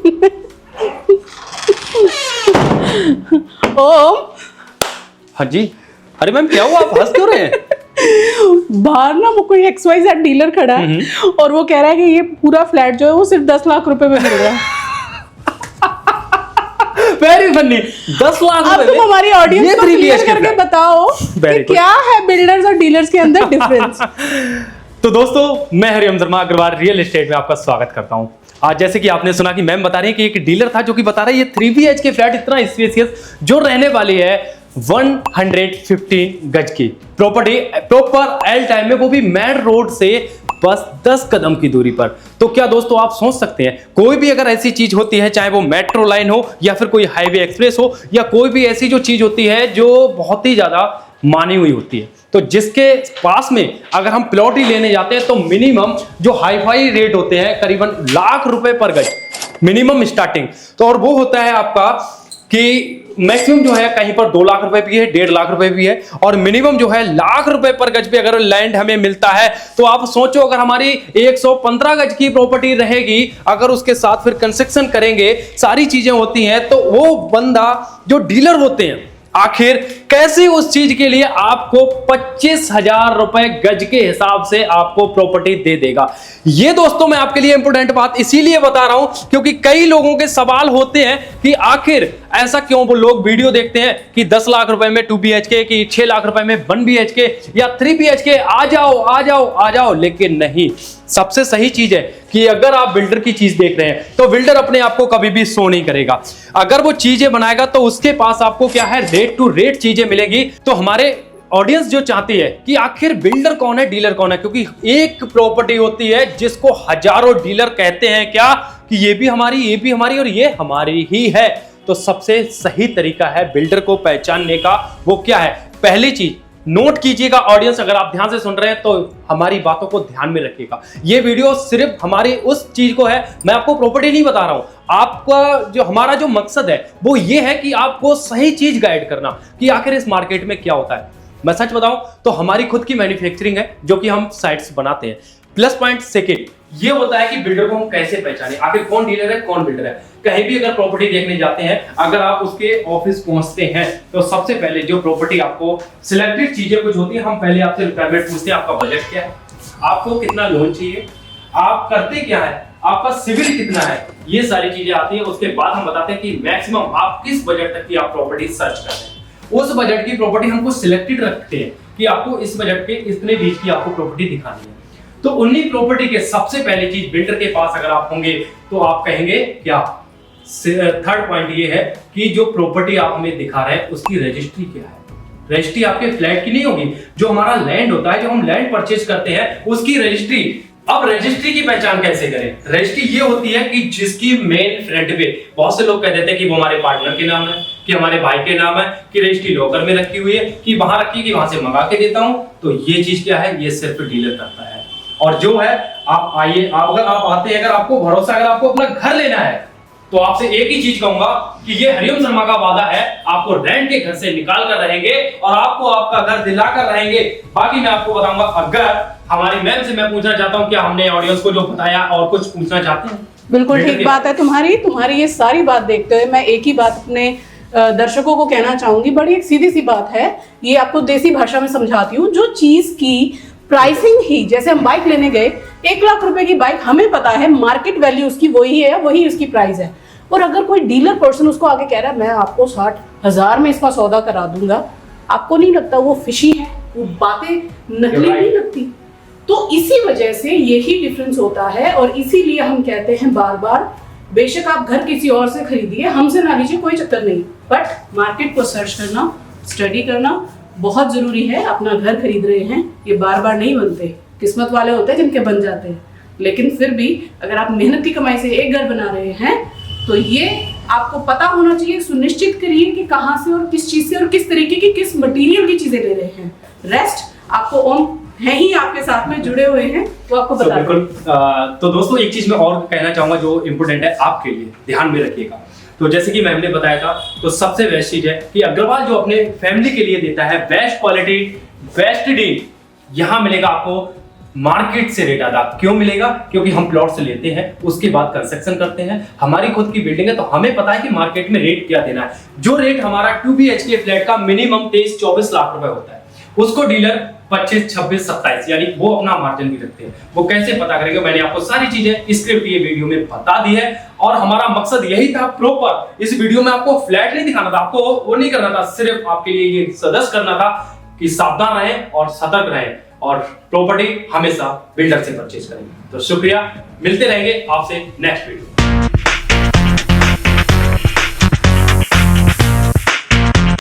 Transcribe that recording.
ओम। हाँ जी। अरे मैम क्या हुआ, आप हंस क्यों रहे हैं? बाहर ना वो कोई XYZ डीलर खड़ा है और वो कह रहा है कि ये पूरा फ्लैट जो है वो सिर्फ 10 लाख रुपए में मिल रहा है। Very funny. 10 लाख अब तुम हमारी ऑडियंस को क्लियर करके बताओ कि क्या है बिल्डर्स और डीलर्स के अंदर डिफरेंस। तो दोस्तों, मैं हरिओम शर्मा अग्रवाल रियल एस्टेट में आपका स्वागत करता हूं। आज जैसे कि आपने सुना कि मैम बता रही है कि एक डीलर था जो कि बता रहा है ये 3 BHK फ्लैट इतना स्पेशियस जो रहने वाली है 115 गज की प्रॉपर्टी, प्रॉपर एल टाइम में, वो भी मेन रोड से बस 10 कदम की दूरी पर। तो क्या दोस्तों आप सोच सकते हैं, कोई भी अगर ऐसी चीज होती है, चाहे वो मेट्रो लाइन हो या फिर कोई हाईवे एक्सप्रेस हो या कोई भी ऐसी जो चीज होती है जो बहुत ही ज्यादा मानी हुई होती है, तो जिसके पास में अगर हम प्लॉट ही लेने जाते हैं तो मिनिमम जो हाई फाई रेट होते हैं करीबन लाख रुपए पर गज मिनिमम स्टार्टिंग। तो और वो होता है आपका कि मैक्सिमम जो है कहीं पर 2 लाख रुपए भी है, 1.5 लाख रुपए भी है, और मिनिमम जो है लाख रुपए पर गज पे अगर लैंड हमें मिलता है तो आप सोचो अगर हमारी 115 गज की प्रॉपर्टी रहेगी, अगर उसके साथ फिर कंस्ट्रक्शन करेंगे, सारी चीजें होती हैं, तो वो बंदा जो डीलर होते हैं आखिर कैसे उस चीज के लिए आपको 25,000 रुपए गज के हिसाब से आपको प्रॉपर्टी दे देगा। ये दोस्तों मैं आपके लिए इंपोर्टेंट बात इसीलिए बता रहा हूं क्योंकि कई लोगों के सवाल होते हैं कि आखिर ऐसा क्यों वो लोग वीडियो देखते हैं कि 10 लाख रुपए में 2 BHK की, 6 लाख रुपए में 1 BHK या 3 BHK, आ जाओ आ जाओ आ जाओ। लेकिन नहीं, सबसे सही चीज है कि अगर आप बिल्डर की चीज देख रहे हैं तो बिल्डर अपने आप को कभी भी शो नहीं करेगा। अगर वो चीजें बनाएगा तो उसके पास आपको क्या है, रेट टू रेट चीजें मिलेगी। तो हमारे ऑडियंस जो चाहती है कि आखिर बिल्डर कौन है, डीलर कौन है, क्योंकि एक प्रॉपर्टी होती है जिसको हजारों डीलर कहते हैं क्या कि ये भी हमारी और ये हमारी ही है। तो सबसे सही तरीका है बिल्डर को पहचानने का, वो क्या है, पहली चीज नोट कीजिएगा ऑडियंस, अगर आप ध्यान से सुन रहे हैं तो हमारी बातों को ध्यान में रखिएगा। ये वीडियो सिर्फ हमारी उस चीज को है, मैं आपको प्रॉपर्टी नहीं बता रहा हूं, आपका जो हमारा जो मकसद है वो ये है कि आपको सही चीज गाइड करना कि आखिर इस मार्केट में क्या होता है। मैं सच बताऊं तो हमारी खुद की मैन्युफैक्चरिंग है जो कि हम साइट्स बनाते हैं। प्लस पॉइंट सेकंड ये होता है कि बिल्डर को हम कैसे पहचाने, आखिर कौन डीलर है कौन बिल्डर है। कहीं भी अगर प्रॉपर्टी देखने जाते हैं, अगर आप उसके ऑफिस पहुंचते हैं तो सबसे पहले जो प्रॉपर्टी आपको सिलेक्टेड चीजें कुछ होती है, हम पहले आपसे रिक्वायरमेंट पूछते हैं, आपका बजट क्या है, आपको कितना लोन चाहिए, आप करते क्या है, आपका सिविल कितना है, ये सारी चीजें आती है। उसके बाद हम बताते हैं कि मैक्सिमम आप किस बजट तक की आप प्रॉपर्टी सर्च कर रहे हैं। उस बजट की प्रॉपर्टी हमको सिलेक्टेड रखते हैं कि आपको इस बजट के इतने बीच की आपको प्रॉपर्टी दिखानी है। तो उन्हीं प्रॉपर्टी के सबसे पहले चीज बिल्डर के पास अगर आप होंगे तो आप कहेंगे क्या, थर्ड पॉइंट ये है कि जो प्रॉपर्टी आप हमें दिखा रहे हैं उसकी रजिस्ट्री क्या है। रजिस्ट्री आपके फ्लैट की नहीं होगी, जो हमारा लैंड होता है, जो हम लैंड परचेज करते हैं उसकी रजिस्ट्री। अब रजिस्ट्री की पहचान कैसे करें, रजिस्ट्री ये होती है कि जिसकी मेन फ्रंट पे, बहुत से लोग कह देते हैं कि वो हमारे पार्टनर के नाम है, कि हमारे भाई के नाम है, कि रजिस्ट्री लॉकर में रखी हुई है, कि वहां रखी, कि वहां से मंगा के देता हूं। तो ये चीज क्या है, ये सिर्फ डीलर करता है। और जो है आप आइए, अगर आप आते हैं, अगर आपको भरोसा, अगर आपको अपना घर लेना है तो आपसे एक ही चीज कहूंगा कि ये हरिओम शर्मा का वादा है, आपको रेंट के घर से निकाल कर रहेंगे और आपको आपका घर दिला कर रहेंगे। बाकी मैं आपको बताऊंगा, अगर हमारी मैम से मैं पूछना चाहता हूं क्या हमने ऑडियंस को जो बताया और कुछ पूछना चाहते हैं। बिल्कुल ठीक बात है तुम्हारी ये सारी बात देखते हुए मैं एक ही बात अपने दर्शकों को कहना चाहूंगी, बड़ी एक सीधी सी बात है, ये आपको देसी भाषा में समझाती हूँ। जो चीज की प्राइसिंग ही, जैसे हम बाइक लेने गए, 1 लाख रुपए की बाइक, हमें पता है मार्केट वैल्यू उसकी वही है, वही उसकी प्राइस है। और अगर कोई डीलर पर्सन उसको आगे कह रहा है मैं आपको 60,000 में इसका सौदा करा दूंगा, आपको नहीं लगता वो फिशी है, वो बातें नकली नहीं लगती? तो इसी वजह से यही डिफरेंस होता है और इसीलिए हम कहते हैं बार बार, बेशक आप घर किसी और से खरीदिए, हमसे ना लीजिए, कोई चक्कर नहीं, बट मार्केट को सर्च करना, स्टडी करना बहुत जरूरी है। अपना घर खरीद रहे हैं, ये बार बार नहीं बनते, किस्मत वाले होते हैं जिनके बन जाते हैं। लेकिन फिर भी अगर आप मेहनत की कमाई से एक घर बना रहे हैं तो ये आपको पता होना चाहिए, सुनिश्चित करिए कि कहाँ से और किस चीज से और किस तरीके की, किस मटेरियल की चीजें ले रहे हैं। रेस्ट आपको ओम है ही आपके साथ में जुड़े हुए हैं, वो आपको बता बिल्कुल। तो दोस्तों एक चीज मैं और कहना चाहूंगा जो इंपोर्टेंट है आपके लिए, ध्यान में रखिएगा। तो जैसे कि मैम ने बताया था, तो सबसे बेस्ट चीज है कि अग्रवाल जो अपने फैमिली के लिए देता है बेस्ट क्वालिटी बेस्ट डील, यहां मिलेगा आपको मार्केट से रेट आधा क्यों मिलेगा? क्योंकि हम प्लॉट से लेते हैं, उसके बाद कंस्ट्रक्शन करते हैं, हमारी खुद की बिल्डिंग है, तो हमें पता है कि मार्केट में रेट क्या देना है। जो रेट हमारा 2 BHK फ्लैट का मिनिमम 23-24 लाख रुपए होता है, उसको डीलर 25, 26, 27 यानी वो अपना मार्जिन भी रखते हैं। वो कैसे पता करेंगे? मैंने आपको सारी चीजें स्क्रिप्ट ये वीडियो में बता दी है, और हमारा मकसद यही था प्रॉपर इस वीडियो में आपको फ्लैट नहीं दिखाना था, आपको वो नहीं करना था, सिर्फ आपके लिए ये सजेस्ट करना था कि सावधान रहें और सतर्क रहें, और प्रॉपर्टी हमेशा बिल्डर से परचेज करेंगे। तो शुक्रिया, मिलते रहेंगे आपसे नेक्स्ट वीडियो।